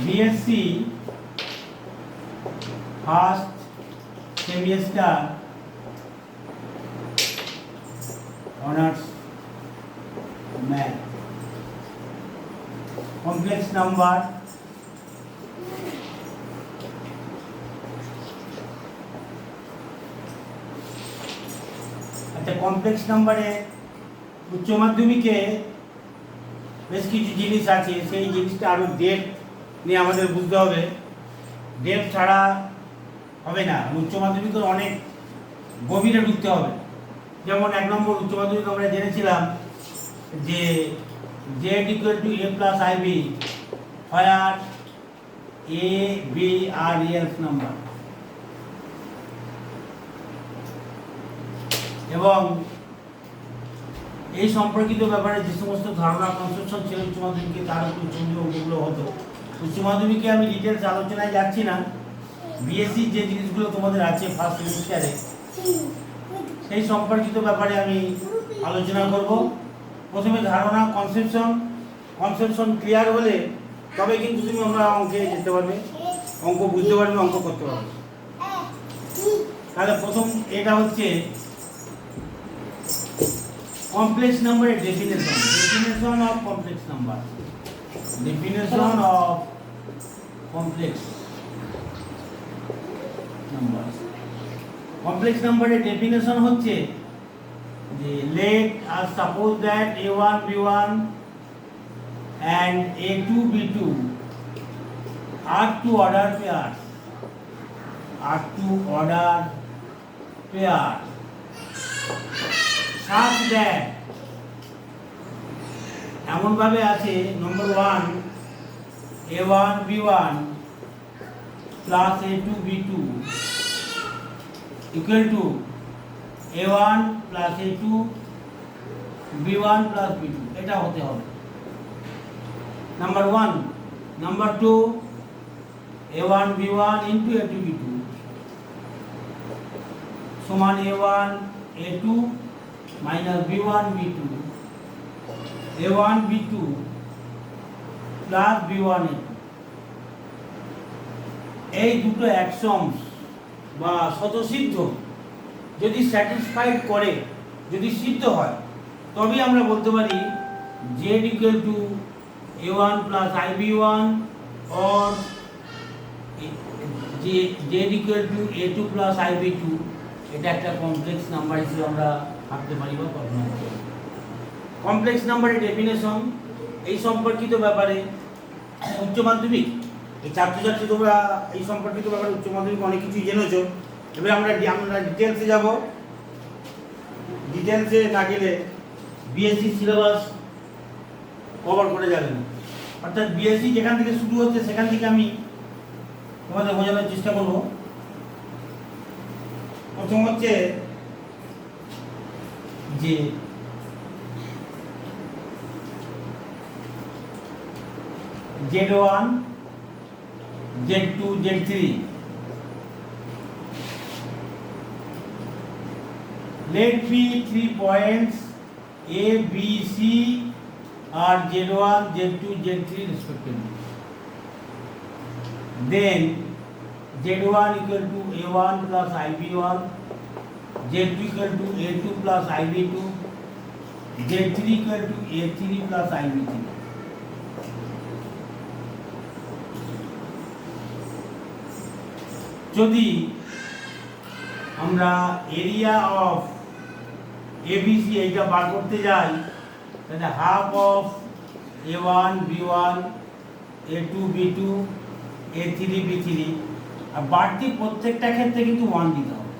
BSc first semester honours math complex number আচ্ছা complex নাম্বারে উচ্চ মাধ্যমিকে বেশ কিছু জিনিস আছে, সেই জিনিসটা আরও ডেপ নিয়ে আমাদের বুঝতে হবে। ডেপ ছাড়া হবে না, উচ্চ মাধ্যমিকের অনেক গভীরে ঢুকতে হবে। যেমন 1 নম্বর উচ্চ মাধ্যমিক আমরা জেনেছিলাম যে z equal to a plus ib where a b are real number, এবং এই সম্পর্কিত ব্যাপারে যে সমস্ত ধারণা কনসেপশন ছিল উচ্চ মাধ্যমিকে তার উপর চন্দ্র অঙ্কগুলো হতো। উচ্চ মাধ্যমিকে আমি ডিটেলস আলোচনায় যাচ্ছি না, বিএসসি যে জিনিসগুলো তোমাদের আছে ফার্স্ট সেমিস্টারে সেই সম্পর্কিত ব্যাপারে আমি আলোচনা করব। প্রথমে ধারণা কনসেপশন ক্লিয়ার হলে তবে কিন্তু তুমি আমরা অঙ্কে যেতে পারবে, অঙ্ক বুঝতে পারবে, অঙ্ক করতে পারবে। তাহলে প্রথম এটা হচ্ছে কমপ্লেক্স নাম্বারের definition of complex number. Definition of complex number. Complex নাম্বারের ডেফিনেশন হচ্ছে যে let us suppose that a1 b1 and a2 b2 are two order pairs, such that এমন ভাবে আছে নম্বর 1 a1 b1 plus a2 b2 equal to a1 plus a2 b1 plus b2, এটা হতে হবে number 1। Number 2 a1 b1 into a2 b2 সমান a1 a2 minus b1 b2 a1 b2 plus b1 a2। এই দুটো অ্যাক্সিওমস বা স্বতঃসিদ্ধ যদি স্যাটিসফাইড করে, যদি সিদ্ধ হয়, তবেই আমরা বলতে পারি z equal to a1 plus ib1 or z equal to a2 plus ib2। এটা একটা কমপ্লেক্স নাম্বার হিসেবে আমরা ভাবতে পারি বা কল্পনা করতে পারি। কমপ্লেক্স নাম্বারের ডেফিনেশন এই সম্পর্কিত ব্যাপারে উচ্চ মাধ্যমিক এই ছাত্রছাত্রী তোমরা এই সম্পর্কিত ব্যাপারে উচ্চ মাধ্যমিক অনেক কিছুই জেনেছো। এবার আমরা ডিটেলসে যাব। ডিটেলসে না গেলে বিএসসি সিলেবাস কভার করে যাবে না। অর্থাৎ বিএসসি যেখান থেকে শুরু হচ্ছে সেখান থেকে আমি তোমাদের বোঝানোর চেষ্টা করব। প্রথম হচ্ছে যে z1 z2 z3 let be 3 points a b c are z1 z2 z3 respectively, then z1 equal to a1 plus ib1, z2 equal to a2 plus ib2, z3 equal to a3 plus ib3। যদি আমরা area of ABC এইটা বার করতে যাই তাহলে half of a1 b1 a2 b2 a3 b3, আর বাড়তি প্রত্যেকটা ক্ষেত্রে কিন্তু 1 দিতে হবে।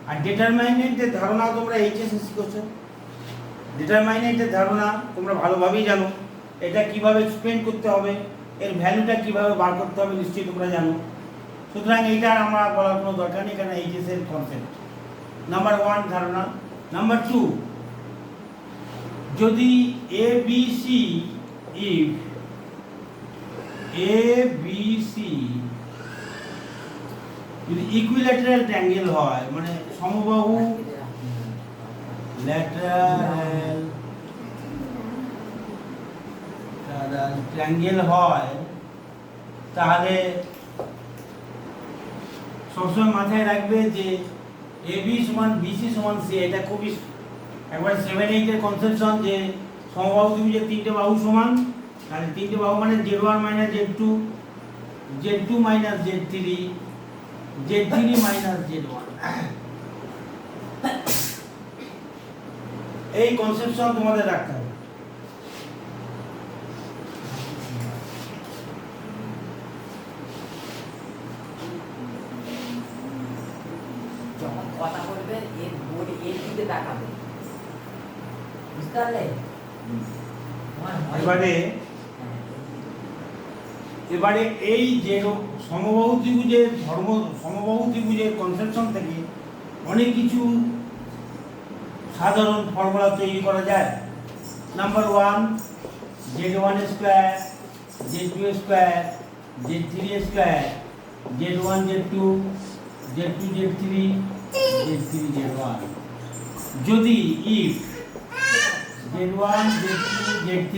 আর ডিটারমাইনেন্টের ধারণা তোমরা এইচএসে শিখেছো, ডিটারমাইনেন্টের ধারণা তোমরা ভালোভাবেই জানো। এটা কিভাবে এক্সপ্লেন করতে হবে, এর ভ্যালুটা কিভাবে বার করতে হবে নিশ্চয়ই তোমরা জানো। সুতরাং এইটার আমরা বলার কোনো দরকার নেই, কারণ এইচএস এর কনসেপ্ট। নাম্বার 1 ধারণা। নাম্বার 2, যদি A B C if A B C যদি ইকুইল্যাটারাল ট্রায়াঙ্গেল হয়, মানে সমবাহু ল্যাটারাল ট্রায়াঙ্গেল হয়, তাহলে সবসময় মাথায় রাখবে যে AB সমান BC সমান C, এটা খুবই একবার 7-8 এর কনসেপশন যে সমবাহু ত্রিভুজের তিনটে বাহু সমান, তাহলে তিনটে বাহু মানে Z1 minus Z2, Z2 minus Z3, Z3 minus Z1। এই কনসেপশন তোমাদের রাখতে হবে। যখন কথা বলবে এর বোর্ড এর দিকে তাকাবে, বুঝতে পারলে? এবারে এই যে সমবাহু ত্রিভুজের সমবাহু ত্রিভুজের কনসেপশন থেকে অনেক কিছু সাধারণ ফর্মুলা তৈরি করা যায়। Number 1, Z1 square, Z2 square, Z3 square, Z1 Z2, Z2 Z3, Z3 Z1। যদি if Z1 Z2 Z3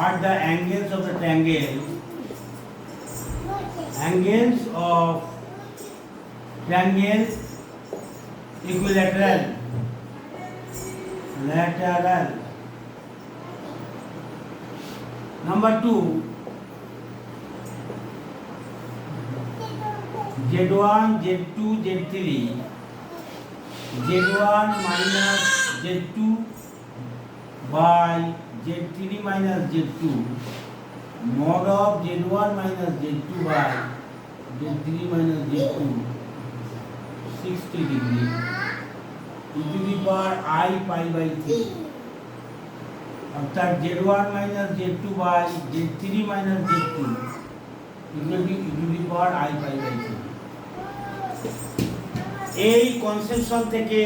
are the angles of the triangle equilateral, Number 2, Z1 Z2 Z3, Z1 minus Z2 by Z3 minus Z2, mod of Z1 minus Z2 by Z3 minus Z2, 60 degree, e to the power I pi by 3, অর্থাৎ Z1 minus Z2 by Z3 minus Z2 equal to e to the power I pi by 3। এই conception থেকে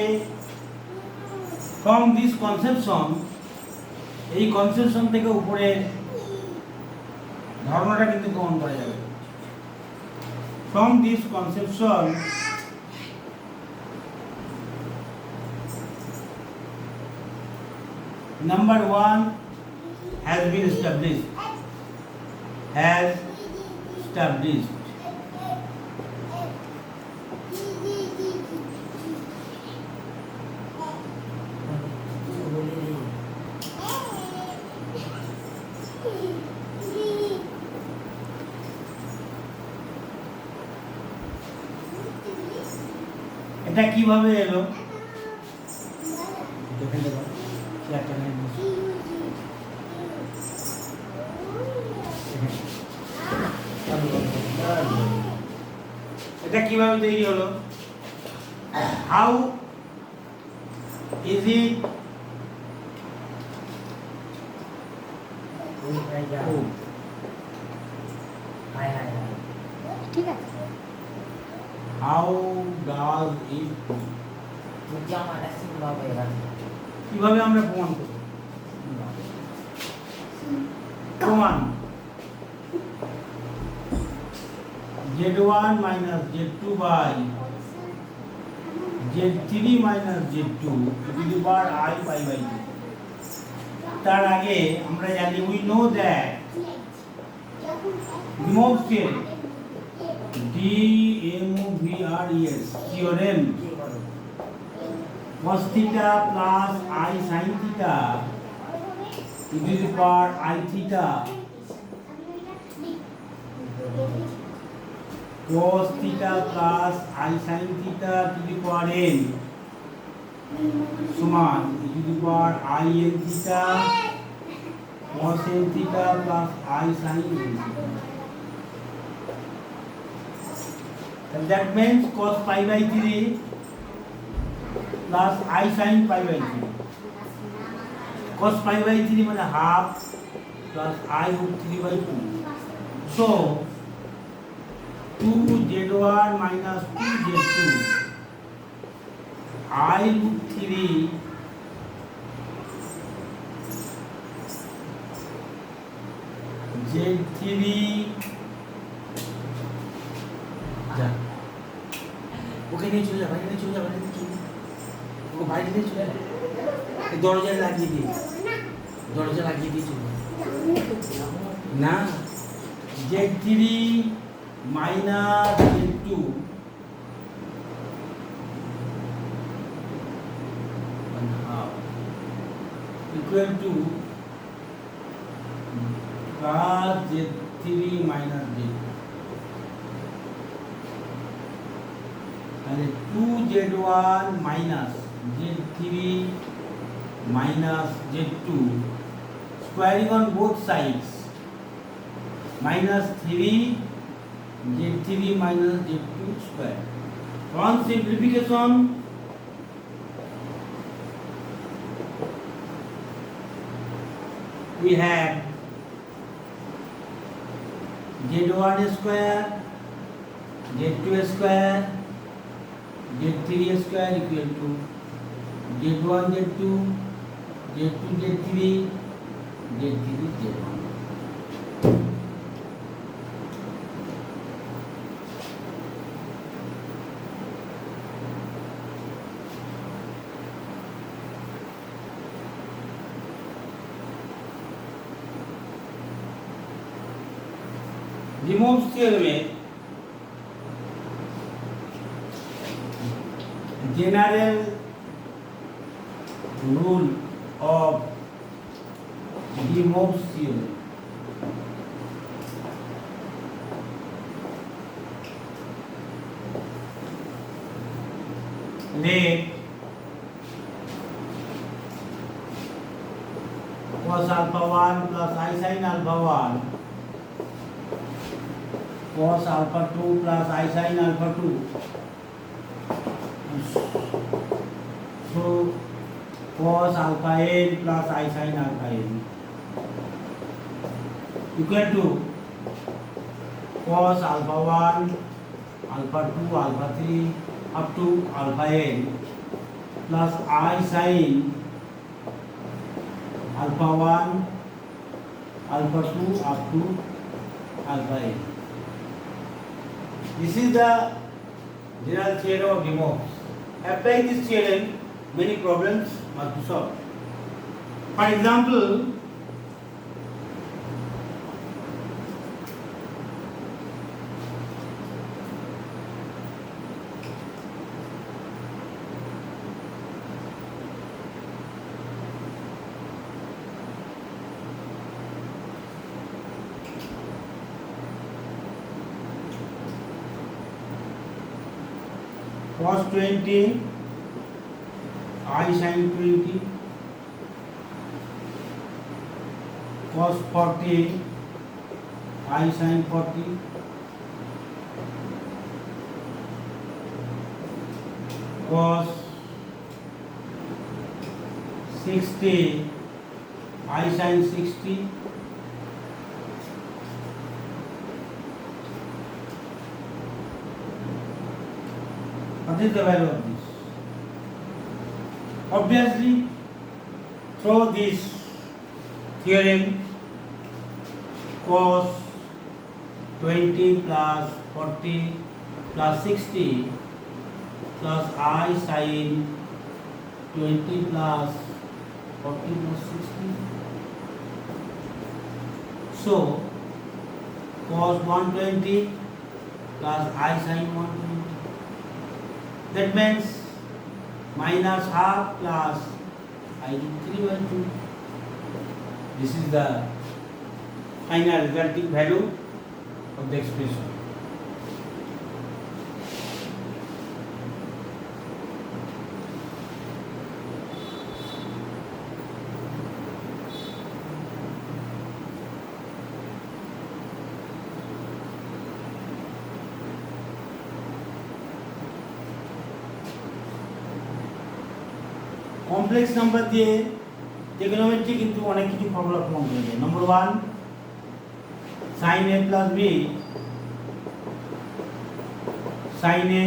from this conception, এই conception থেকে উপরে ধারণাটা কিন্তু গ্রহণ করা যাবে। From this conception, number 1 has been established. এটা কিভাবে এলো? দেখেন দেখো একটা লাইন আছে। এটা কিভাবে তৈরি হলো? How is it ঠিক আছে। How does it জামাটা সিম্বা হয়ে গেছে। কিভাবে আমরা প্রমাণ করব? প্রমাণ Z1 minus Z2 by Z3 minus Z2 to the power I pi by 2। তার আগে আমরা জানি we know that demonstrate DMOVRES theorem cos theta plus I sin theta to the power I theta cos theta plus I sin theta to the power n সমান e to the power I n theta cos n theta plus I sin n theta। That means cos pi by 3 plus I sin pi by 3। cos pi by 3 মানে half plus I root 3 by 2। So 2Z1 minus 2Z2 I root 3 Z3 ওকে নিয়ে চলে যা, বাইরে নিয়ে চলে যা, বাইরে নিয়ে চলে যা, ওকে বাইরে নিয়ে চলে যা, দরজায় লাগিয়ে দিয়ে চলে না, Z3 minus Z2 and half equal to plus Z3 minus Z2 and 2Z1 minus Z3 minus Z2 squaring on both sides minus 3 Z3 minus Z2 square. On simplification, we have Z1 square, Z2 square, Z3 square equal to Z1 Z2, Z2 Z3, Z3 Z1. Removes theorem general rule of Removes theorem. Let cos alpha 1 plus I sin alpha 1 cos alpha 2 plus I sin alpha 2. So cos alpha n plus I sin alpha n equal to cos alpha 1, alpha 2, alpha 3 up to alpha n plus I sin alpha 1, alpha 2 up to alpha n. This is the general theorem of Removes. Applying this theorem, many problems must be solved. For example, cos 20 I sin 20 cos 40 I sin 40 cos 60 I sin 60 What is the value of this? Obviously, through this theorem, cos 20 plus 40 plus 60 plus I sin 20 plus 40 plus 60. So, cos 120 plus I sin 120. That means minus half plus I do 3 by 2. This is the final resulting value of the expression. Complex number দিয়ে trigonometry কিন্তু অনেক কিছু formula প্রমাণ হয়ে যায়। নম্বর 1 sin a plus b sin a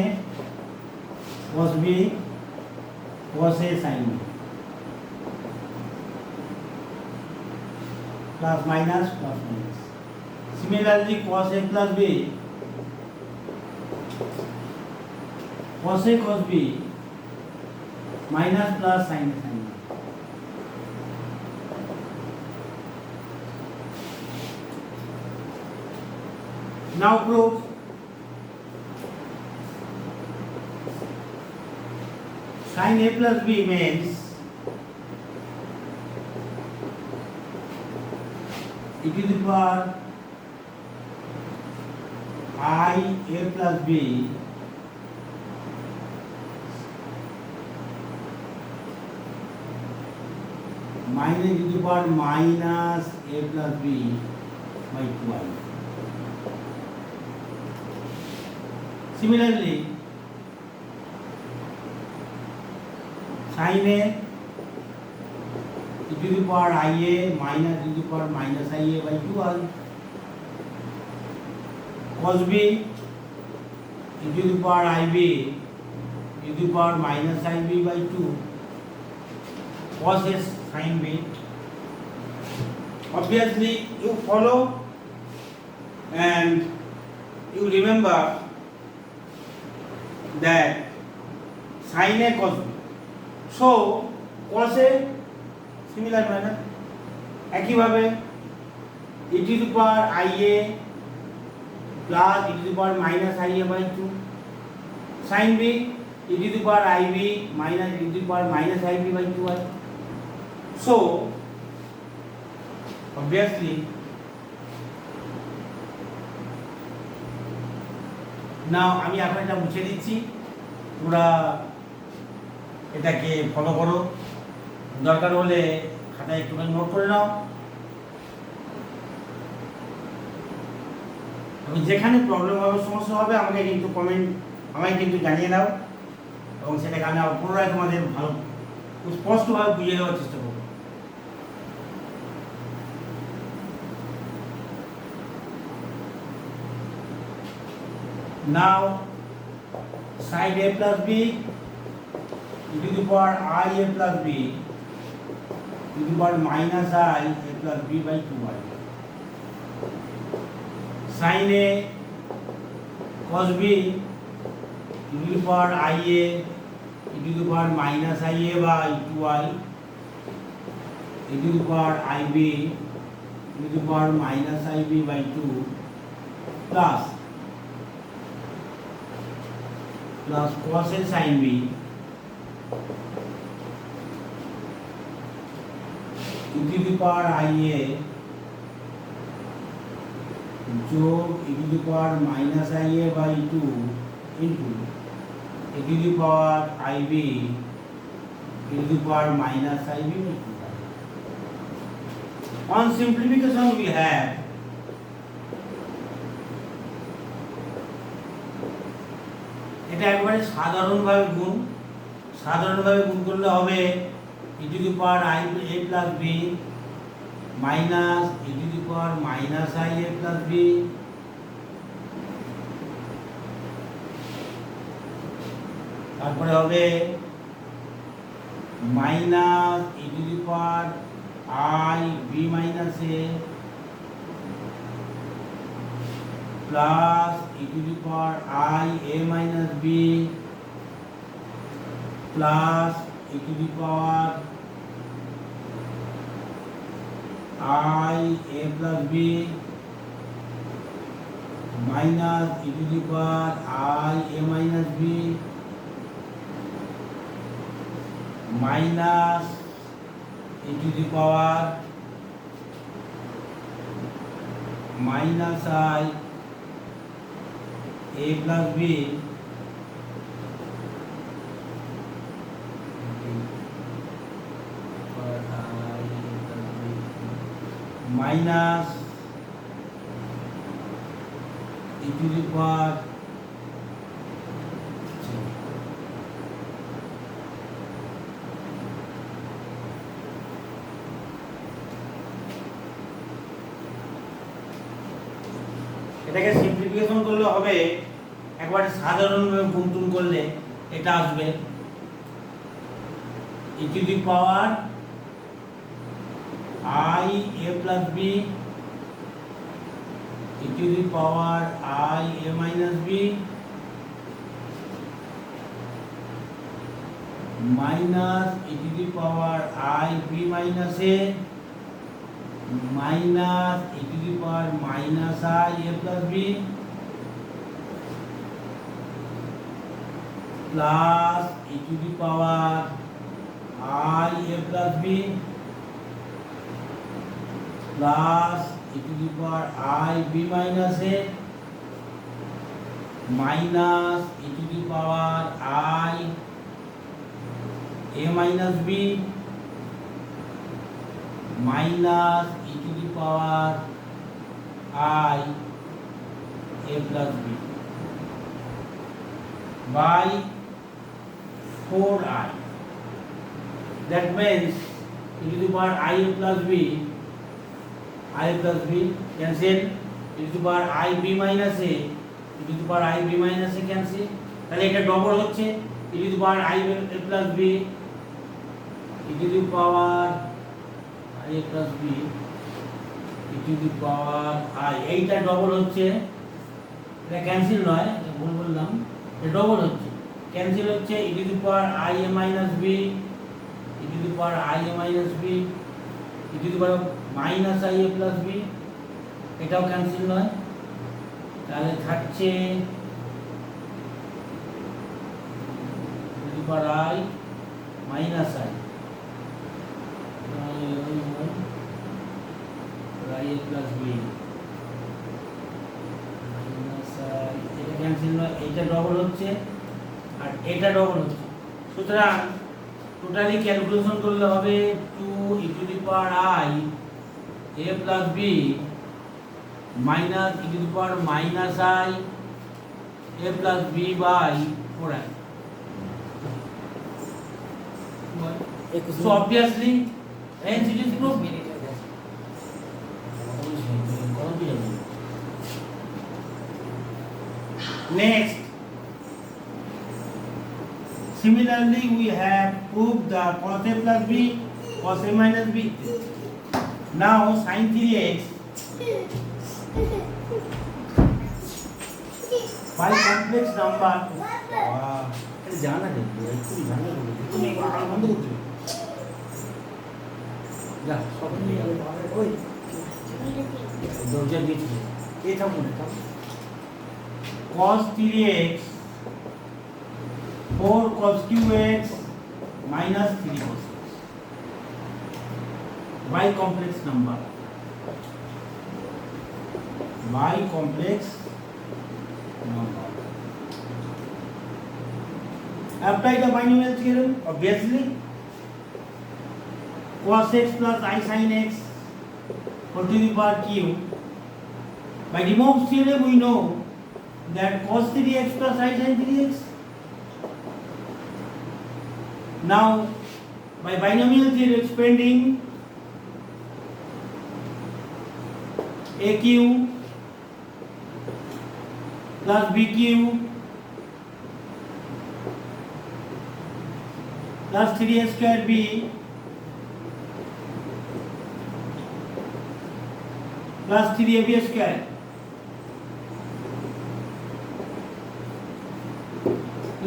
cos b cos a sin b plus minus plus minus. Similarly cos a plus b cos a cos b minus plus sin a sin b. Now prove. Sin A plus B means e to the power I A plus B minus e to the power minus A plus B by 2i. Similarly, sin A e to the power IA minus e to the power minus IA by 2i. Cos B e to the power IB e to the power minus IB by 2. Cos S sin B. Obviously, you follow and you remember that sin A cos B. So, cos A similar manner. একইভাবে e to the power IA plus e to the power minus IA by 2. Sin B e to the power IB minus e to the power minus IB by 2i. So, obviously, now আমি এখন এটা মুছে দিচ্ছি, তোমরা এটাকে follow করো, দরকার হলে খাতায় একটুখানি নোট করে নাও এবং যেখানে প্রবলেম হবে সমস্যা হবে আমাকে কিন্তু জানিয়ে দাও এবং সেটাকে আমি আবার পুনরায় তোমাদের ভালো স্পষ্টভাবে বুঝিয়ে দেওয়ার চেষ্টা করব। Now, sin A plus B e to the power I A plus B e to the power minus I A plus B by 2i. Sin A cos B e to the power I A e to the power minus I A by 2i e to the power I B e to the power minus I B by 2 plus cos A sin B e to the power IA যোগ e to the power minus IA by 2 into e to the power IB e to the power minus IB by 2. On simplification we have এটা একবারে সাধারণভাবে গুণ করলে হবে e to the power I A plus B minus e to the power minus I A plus B তারপরে হবে minus e to the power I B minus A plus e to the power I A minus B plus e to the power I A plus B minus e to the power I A minus B minus e to the power minus I A plus B minus e to the power এটাকে simplification করলে হবে একবারে সাধারণভাবে গুণটুন করলে এটা আসবে e to the power I A plus B e to the power I A minus B minus e to the power I B minus A minus e to the power minus I a plus b plus e to the power I a plus b plus e to the power I b minus a minus e to the power I a minus b minus e to the power I a plus b by 4I. That means e to the power I a plus b cancel, e to the power I b minus a, e to the power I b minus a cancel, তাহলে এটা double হচ্ছে e to the power I a plus b, e to the power I a plus b, e to the power I, এইটা double হচ্ছে, এটা cancel নয়, এটা ভুল বললাম, এটা ডবল হচ্ছে, ক্যান্সেল হচ্ছে e to the power I a minus b, e to the power I a minus b, e to the power minus I a plus b, এটাও ক্যান্সেল নয়, তাহলে থাকছে e to the power I minus I I a plus b minus I, এটা cancel নয়, এটা double হচ্ছে আর এটা double হচ্ছে, সুতরাং টোটালি ক্যালকুলেশন করলে হবে 2 e to the power I a plus b minus e to the power minus I a plus b by 4I. So obviously hence it is proved. Next, similarly we have proved the cos a plus b, cos a minus b. Now sin 3x by complex number. জানা দেখবে একটু জানা দেখবে তুমি আর বন্ধ করতে যা সব নিয়ে ওই দরজা দিচ্ছি এটা মনে থাক cos 3x 4 cos qx minus 3 cos x by complex number, by complex number. Apply the binomial theorem. Obviously cos x plus I sin x whole to the power q. By De Moivre's theorem we know that cos 3x plus I sin 3x. Now by binomial theorem expanding aq plus bq plus 3a square b plus 3ab square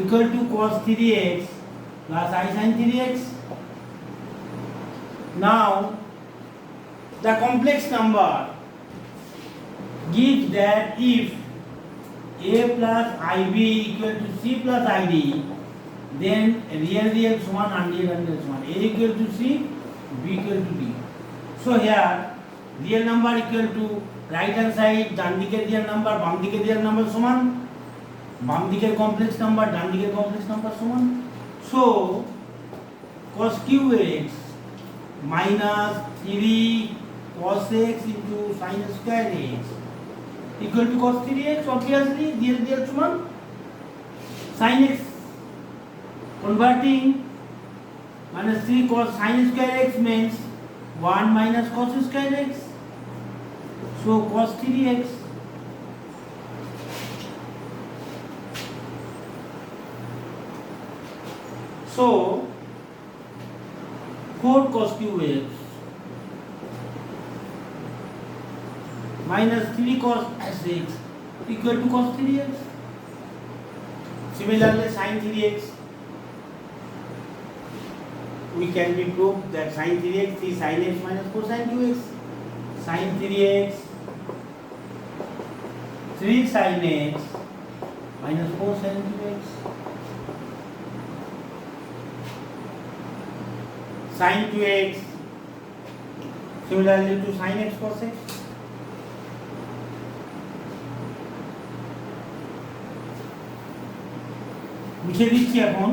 equal to cos 3x plus I sin 3x. Now the complex number gives that if a plus ib equal to c plus id, then real সমান unreal সমান, a equal to c, b equal to d. So here real number equal to right hand side ডান দিকের real number বাম দিকের real number সমান, বাম দিকের complex number ডান দিকের complex number সমান। So cos qx minus 3 cos x into sin square x equal to cos 3x. Obviously real সমান sin x, converting minus 3 cos sin square x means 1 minus cos square x, so cos 3x. So 4 cos qx minus 3 cos x equal to cos 3x. Similarly sin 3x, we can be proved that sin 3x is sin x minus cosine qx. sin 3x 3 sin x minus 4 sin 2x sin 2x similarly to sin x cos x. মুছে দিচ্ছি এখন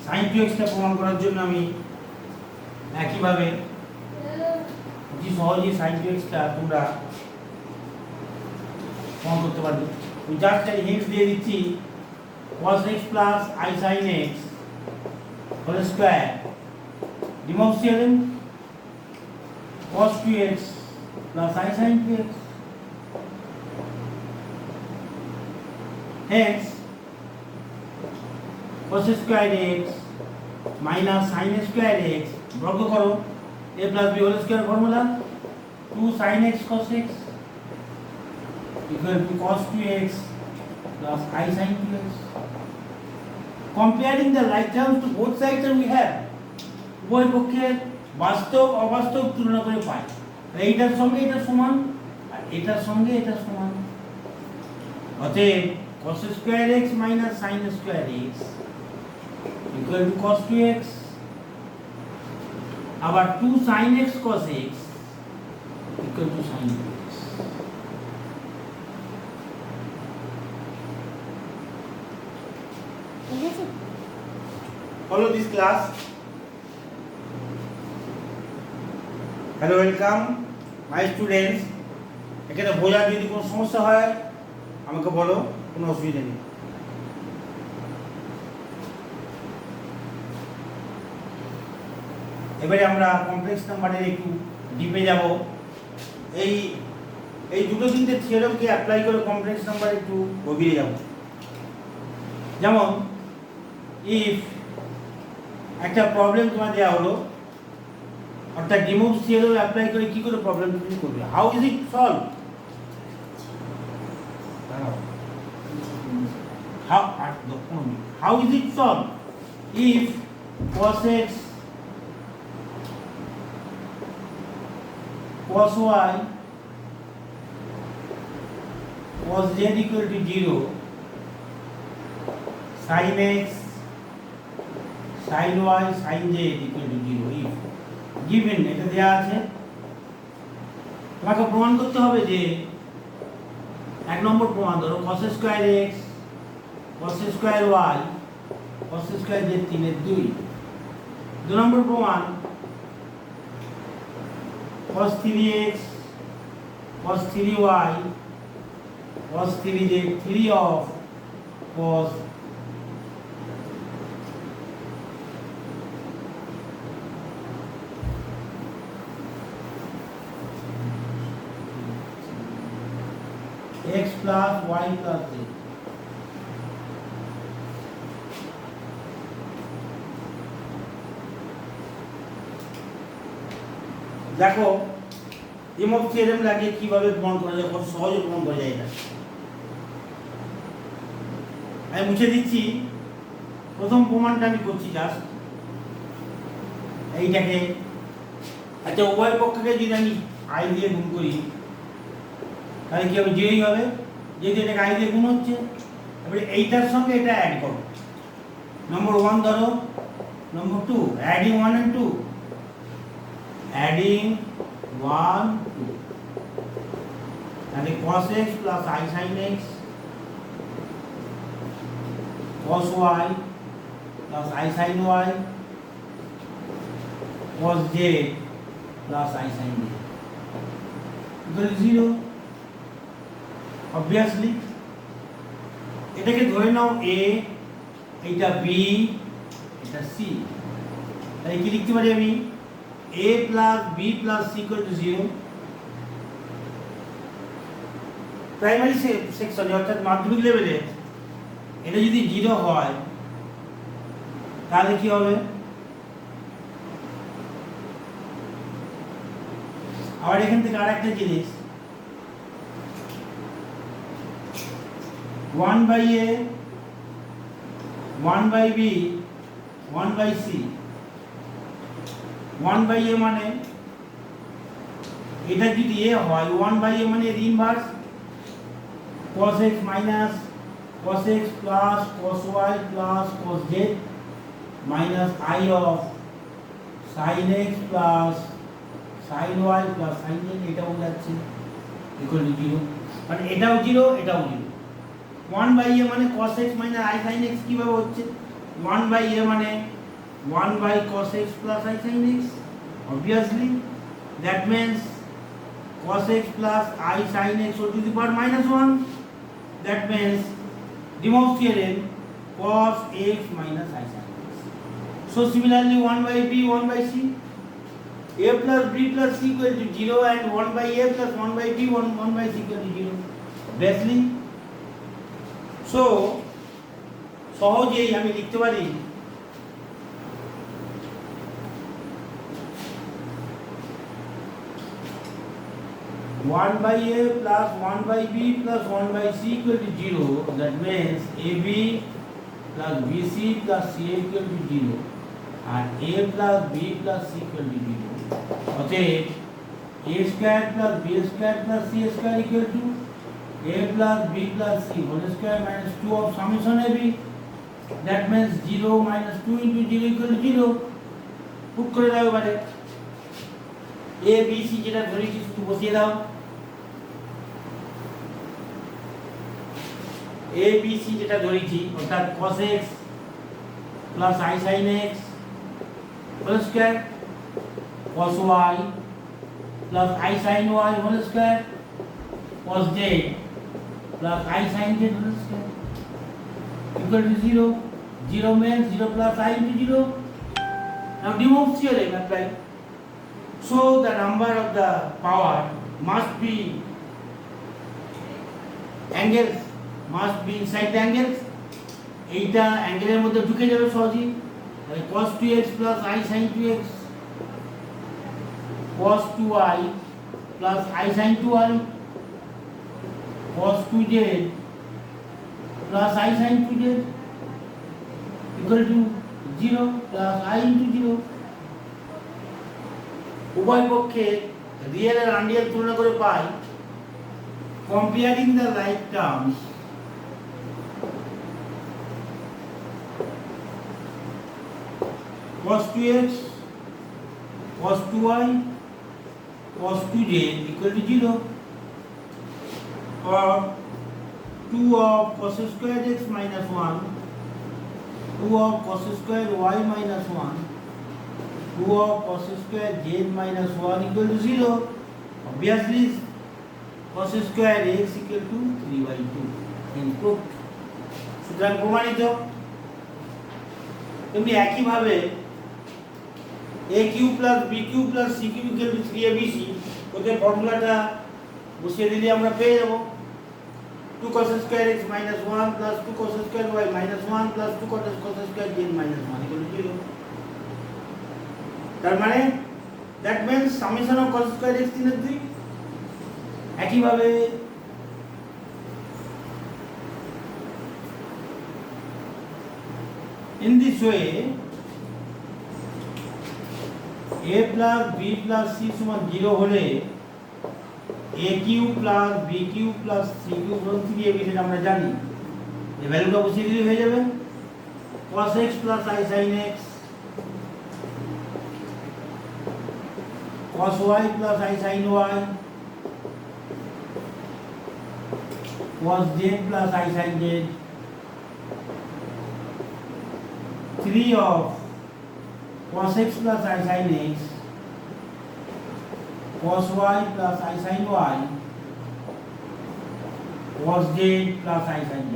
sin 2x টা প্রমাণ করার জন্য আমি একইভাবে অতি সহজেই sin 2x টা তোমরা প্রমাণ করতে পারবে। আমি জাস্ট এই হিন্ট দিয়ে দিচ্ছি cos x plus I sin x whole square Demosthenes theorem cos 2x plus I sin 2x. Hence cos square x minus sin square x বর্গ করো a plus b whole square formula 2 sin x cos x equal to cos 2x plus I sin 2x. Comparing the like terms to both sides that we have, উভয় পক্ষের বাস্তব অবাস্তব তুলনা করে পাই এইটার সঙ্গে এটা সমান আর এটার সঙ্গে এটা সমান। অতএব cos square x minus sin square x equal to cos 2x, আবার 2 sin x cos x equal to sin 2x. Follow this class. Hello, welcome my students. এখানে বোঝার যদি কোনো সমস্যা হয় আমাকে বলো, কোনো অসুবিধা নেই। এবারে আমরা কমপ্লেক্স নাম্বারের একটু ডিপে যাব। এই দুটো তিনটে থিওরেমকে অ্যাপ্লাই করে কমপ্লেক্স নাম্বারে একটু গভীরে যাব। যেমন ইফ একটা প্রবলেম তোমার দেওয়া হলো, অর্থাৎ ডিমোস থিওরেম অ্যাপ্লাই করে কি করে প্রবলেম তুমি করবে, how is it solve, how is it solve if cos x cos y cos z equal to 0, sin x sin y sin z equal to 0 if given এটা দেয়া আছে। তোমাকে প্রমাণ করতে হবে যে এক নম্বর প্রমাণ ধরো cos square x cos square y cos square z 3 এর 2। দুই নম্বর প্রমাণ cos 3x cos 3y cos 3z 3 of cos x plus y plus z। দেখো ইমোভ থিওরেম লাগিয়ে কিভাবে প্রমাণ করা যায়, কত সহজে প্রমাণ করা যায় এটা। আমি মুছে দিচ্ছি, প্রথম প্রমাণটা আমি করছি জাস্ট এইটাকে। আচ্ছা, উভয় পক্ষকে যদি আমি আই দিয়ে গুণ করি তাহলে কি হবে, জিরোই হবে, যেহেতু এটাকে আই দিয়ে গুণ হচ্ছে। এবারে এইটার সঙ্গে এটা অ্যাড করো, নম্বর 1 ধরো, নম্বর 2, অ্যাডিং 1 and 2, adding 1 2, তাহলে cos x plus I sin x cos y plus I sin y cos z plus I sin z equal to 0। obviously এটাকে ধরে নাও a, এটা b, এটা c, তাহলে কি লিখতে পারি আমি a plus b plus c equal to 0। Primary সেকশনে অর্থাৎ মাধ্যমিক লেভেলে এটা যদি 0 হয় তাহলে কি হবে, আবার এখান থেকে আরেকটা জিনিস 1 by a 1 by b 1 by c, 1 by a মানে এটা যদি a হয় 1/a মানে এর inverse cos x minus cos x plus cos y plus cos z minus I of sin x plus sin y plus sin z এটা হয়ে যাচ্ছে equal to 0 মানে এটাও 0 এটাও 0 1/a মানে cos x minus I sin x কিভাবে হচ্ছে 1/a মানে 1 by cos x plus I sin x obviously that means cos x plus I sin x whole to the power minus 1 that means De Morgan's theorem cos x minus I sin x. So similarly 1/b 1/c a plus b plus c equal to 0 and 1/a plus 1/b 1/c equal to 0 obviously. So সহজেই আমি লিখতে পারি 1/a plus 1/b plus 1/c equal to 0 that means ab plus bc plus ca equal to 0 and a plus b plus c equal to 0 অতএব a square plus b square plus c square equal to a plus b plus c whole square minus 2 of summation ab that means 0 minus 2 into 0 equal to 0 put করে দাও এবারে a b c যেটা ধরেছি শুধু বসিয়ে দাও a b c যেটা ধরেছি অর্থাৎ cos x plus I sin x whole square cos y plus I sin y whole square cos z plus I sin z whole square equal to 0 0 means 0 plus I into 0 now De Morgan's theorem apply so the number of the power must be angles must be inside the angles এইটা অ্যাঙ্গেলের মধ্যে ঢুকে যাবে সহজেই তাহলে cos 2x plus I sin 2x cos 2y plus I sin 2y cos 2z plus I sin 2z equal to 0 plus I into 0 উভয় পক্ষে real আর Unreal তুলনা করে পাই comparing the like terms cos 2x cos 2y cos 2z equal to 0 or 2 of cos square x minus 1 2 of cos square y minus 1 2 of cos square z minus 1 equal to 0 obviously cos square x equal to 3/2 improved সুতরাং প্রমাণিত তুমি একই ভাবে aq plus bq plus cq equal to 3abc ওদের ফর্মুলাটা বসিয়ে দিলে আমরা পেয়ে যাব 2 cos square x minus 1 plus 2 cos square y minus 1 plus 2 cos square z minus 1 equal to 0 তার মানে that means summation of cos square x 3 এর 2 একই ভাবে in this way a plus b plus c সমান 0 হলে aq plus bq plus cq সমান 3ab সেটা আমরা জানি এই ভ্যালুটা বসিয়ে দিলে হয়ে যাবে cos x plus I sin x cos y plus I sin y cos z plus I sin z 3 of cos x plus I sin x cos y plus I sin y cos z plus I sin z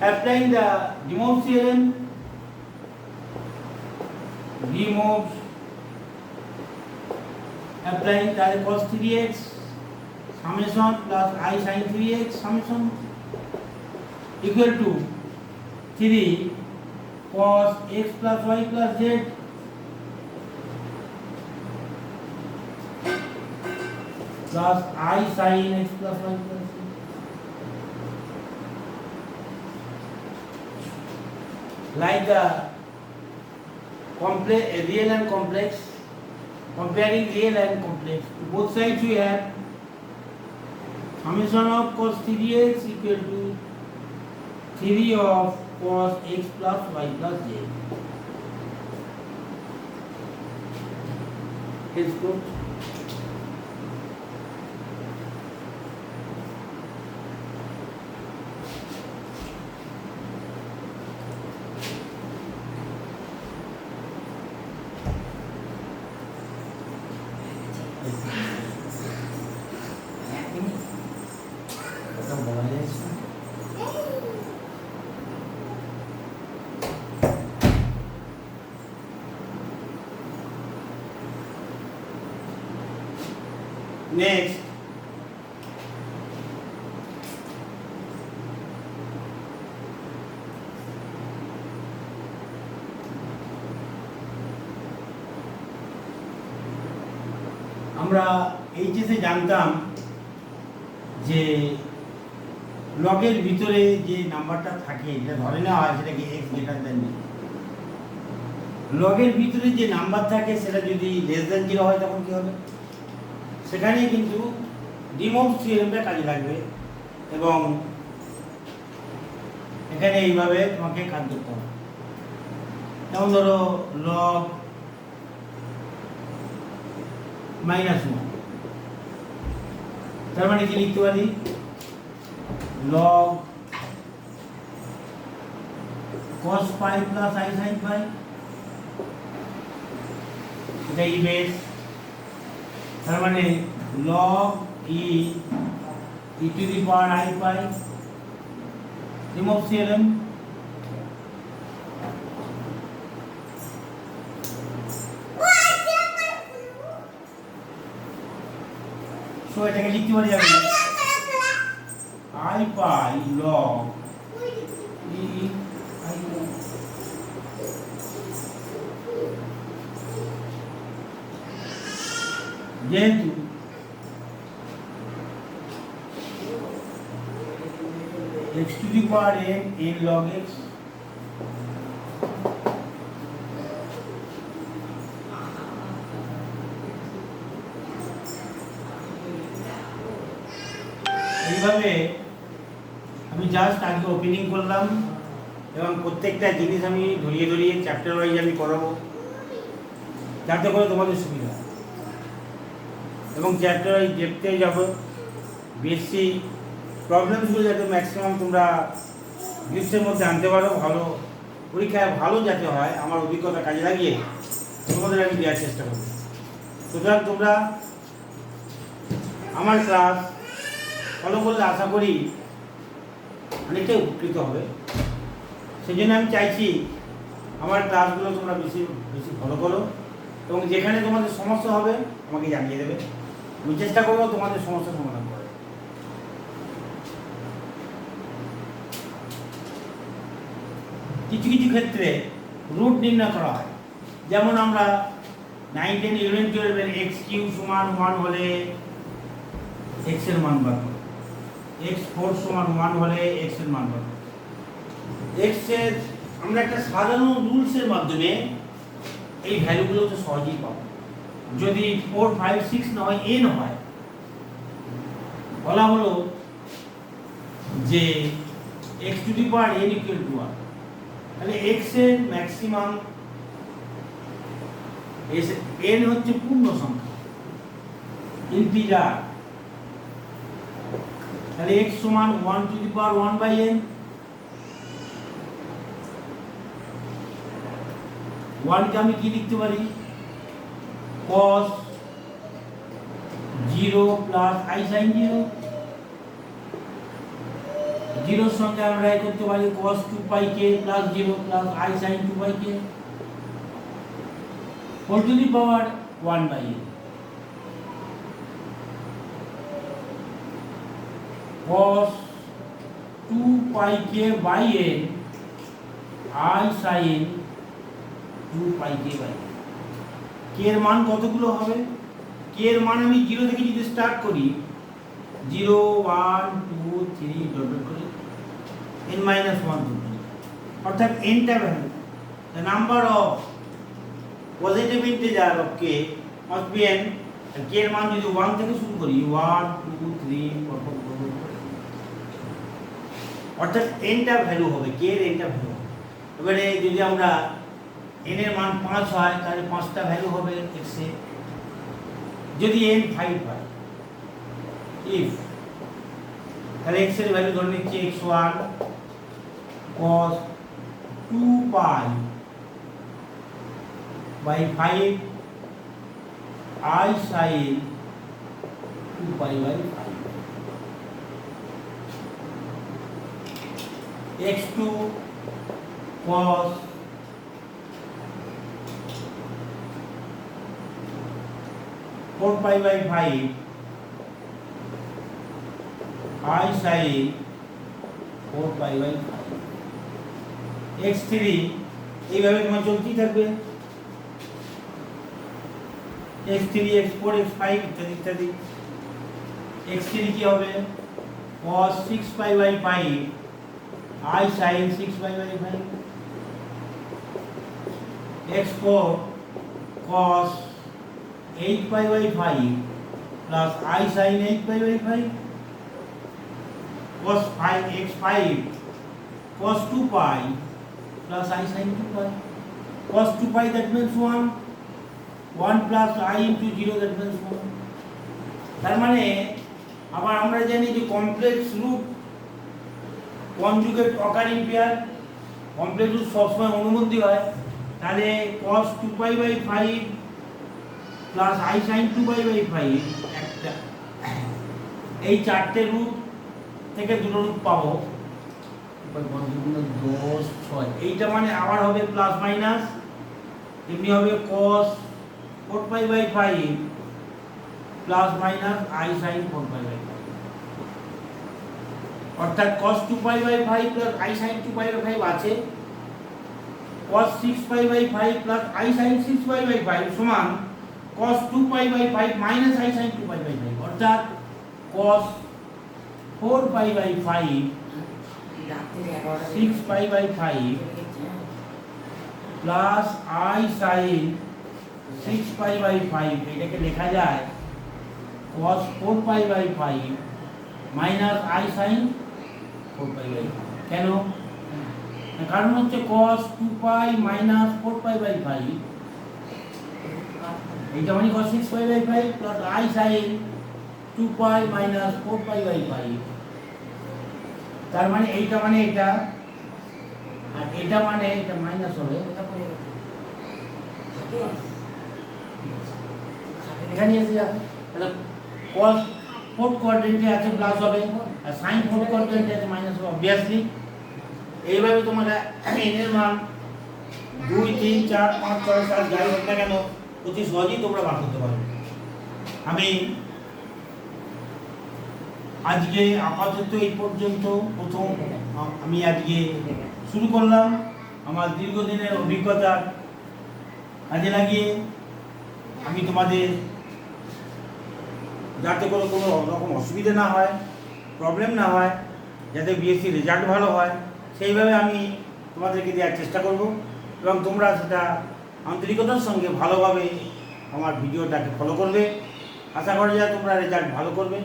applying the De Morgan's theorem De Morgan's applying the cos 3x summation plus I sin 3x summation equal to 3 cos x plus y plus z plus I sin x plus y plus z like the real and complex. Comparing real and complex. Both sides we have summation of cos 3x equal to 3 of cos x plus y plus z. Is good. Next, আমরা এইচএসে জানতাম যে লগের ভিতরে যে নাম্বারটা থাকে যেটা ধরে নেওয়া হয় সেটাকে এক্স গ্রেটার দ্যান বি। লগের ভিতরে যে নাম্বার থাকে সেটা যদি লেস দ্যান 0 হয় তখন কি হবে? সেখানে কিন্তু ডিমোভ থিওরেমটা কাজে লাগবে এবং এখানে এইভাবে তোমাকে কাজ করতে হবে। যেমন ধরো লগ -1, তার মানে কি লিখতে পারি? Log cos pi plus I sin pi, এটা ই বেস, তার মানে log e to the power I pi, remove theorem, so এটাকে লিখতে পারি আমি I pi log e I pi। যেহেতু x to the power n log x, এইভাবে আমি জাস্ট আজকে ওপেনিং করলাম এবং প্রত্যেকটা জিনিস আমি ধরিয়ে ধরিয়ে চ্যাপ্টার ওয়াইজ আমি করাবো যাতে করে তোমাদের সুবিধা হয় এবং চ্যাপ্টার ওয়াইজ দেখতে যাবো। বেশি প্রবলেমসগুলো যাতে ম্যাক্সিমাম তোমরা গ্রীষ্মের মধ্যে আনতে পারো, ভালো পরীক্ষায় ভালো যাতে হয় আমার অভিজ্ঞতা কাজে লাগিয়ে তোমাদের আমি দেওয়ার চেষ্টা করব। সুতরাং তোমরা আমার ক্লাস ফলো করলে আশা করি অনেকটাই উপকৃত হবে। সেই জন্য আমি চাইছি আমার ক্লাসগুলো তোমরা বেশি বেশি ফলো করো এবং যেখানে তোমাদের সমস্যা হবে আমাকে জানিয়ে দেবে, আমি চেষ্টা করবো তোমাদের সমস্যার সমাধান করার। কিছু কিছু ক্ষেত্রে রুট নির্ণয় করা হয়, যেমন আমরা 9, 10, 11, 12 x³ সমান 1 হলে x এর মান বার করো, x4 সমান 1 হলে x এর মান বার করো। x এর আমরা একটা সাধারণ রুলসের মাধ্যমে এই ভ্যালুগুলো তো সহজেই পাবো। যদি 4, 5, 6 না হয় n হয়, বলা হলো যে x to the power n equal to 1, তাহলে x এর ম্যাক্সিমাম n হচ্ছে পূর্ণ সংখ্যা ইন্টিজার, তাহলে x সমান 1 to the power 1 by n, 1 কে আমি কি লিখতে পারি? cos 0 plus I sin 0, 0 এর সঙ্গে আমরা এই করতে পারি cos 2 pi k plus 0 plus I sin 2 pi k whole to the power 1 by n, cos 2 pi k by n I sin 2 pi k by n। k এর মান কতগুলো হবে? k এর মান আমি 0 থেকে যদি স্টার্ট করি 0, 1, 2, 3 ডট ডট করে n - 1 অর্থাৎ n টা value, the number of positive integer of K must be n, আর কে এর মান যদি 1 থেকে শুরু করি 1 2 3 4 অর্থাৎ nটা ভ্যালু হবে, কে এর nটা ভ্যালু হবে। এবারে যদি আমরা n এর মান 5 হয় তাহলে 5টা ভ্যালু হবে x এ। যদি n 5 হয় if, তাহলে x এর ভ্যালু ধরে নিচ্ছি x1 cos 2 pi by 5 I sin 2 pi by 5, x2 cos 4 pi by 5 I sin 4 pi by 5, x3 এইভাবে তোমার চলতেই থাকবে, x3 x4 x5 ইত্যাদি ইত্যাদি। x3 কি হবে cos 6 pi by 5 I sin 6 pi by 5, x4 cos 8 pi by 5 plus I sin 8 pi by 5, cos 5 x5 cos 2 pi plus I sin 2 pi, cos 2 pi that means 1 plus I into 0 that means 1। তার মানে আবার আমরা জানি যে complex root conjugate occurring pair, complex root সবসময় অনুবন্ধী হয়, তাহলে cos 2 pi by 5 plus I sin 2 pi by 5 একটা, এই চারটে রুট থেকে দুটো রুট পাবো 10 6, এইটা মানে আবার হবে প্লাস মাইনাস, এমনি হবে cos 4 pi by 5 plus minus I sin 4 pi by 5, অর্থাৎ cos 2 pi by 5 plus I sin 2 pi by 5 আছে, cos 6 pi by 5 plus I sin 6 pi by 5 সমান cos 2 pi by 5 minus I sin 2 pi by 5, অর্থাৎ cos 4 pi by 5 6 pi by 5 plus I sin 6 pi by 5, এটাকে লেখা যায় cos 4 pi by 5 minus I sin 4 pi by 5। কেন? কারণ হচ্ছে cos 2 pi minus 4 pi by 5, এইটা মানে cos 6 pi by 5 plus I sin 2 pi minus 4 pi by 5, তার মানে এইটা মানে এটা, আর এটা মানে এটা মাইনাস হবে, এখানে এসে যাবে, তাহলে cos 4 কোয়াড্রেন্টে আছে প্লাস হবে, আর sin 4 কোয়াড্রেন্টে আছে মাইনাস হবে অবভিয়াসলি। এইভাবে তোমরা n এর মান 2 3 4 5 6 7 যাই হোক না কেন অতি সহজেই তোমরা বার করতে পারবে। আমি আজকে আপাতত এই পর্যন্ত প্রথম আমি আজকে শুরু করলাম আমার দীর্ঘদিনের অভিজ্ঞতা কাজে লাগিয়ে। আমি তোমাদের যাতে কোনো রকম অসুবিধা না হয়, প্রবলেম না হয়, যাতে বিএসসি রেজাল্ট ভালো হয় সেইভাবে আমি তোমাদেরকে দেওয়ার চেষ্টা করব, এবং তোমরা সেটা আন্তরিকতার সঙ্গে ভালোভাবে আমার ভিডিওটাকে ফলো করবে। আশা করা যায় তোমরা রেজাল্ট ভালো করবে।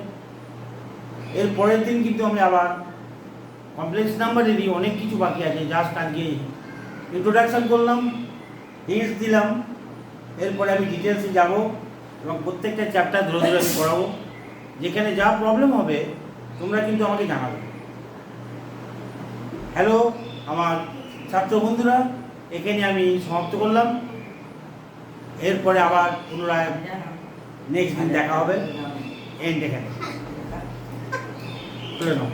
এর পরের দিন কিন্তু আমি আবার কমপ্লেক্স নাম্বারেরই অনেক কিছু বাকি আছে, জাস্ট আজকে ইন্ট্রোডাকশান করলাম, হিন্টস দিলাম, এরপরে আমি ডিটেলসে যাব এবং প্রত্যেকটা চ্যাপ্টার ধরে ধরে আমি পড়াবো। যেখানে যা প্রবলেম হবে তোমরা কিন্তু আমাকে জানাবে। হ্যালো আমার ছাত্র বন্ধুরা, এখানে আমি সমাপ্ত করলাম। এরপরে আবার পুনরায় নেক্সট দিন দেখা হবে। এন্ড এখানে তুলে নাও।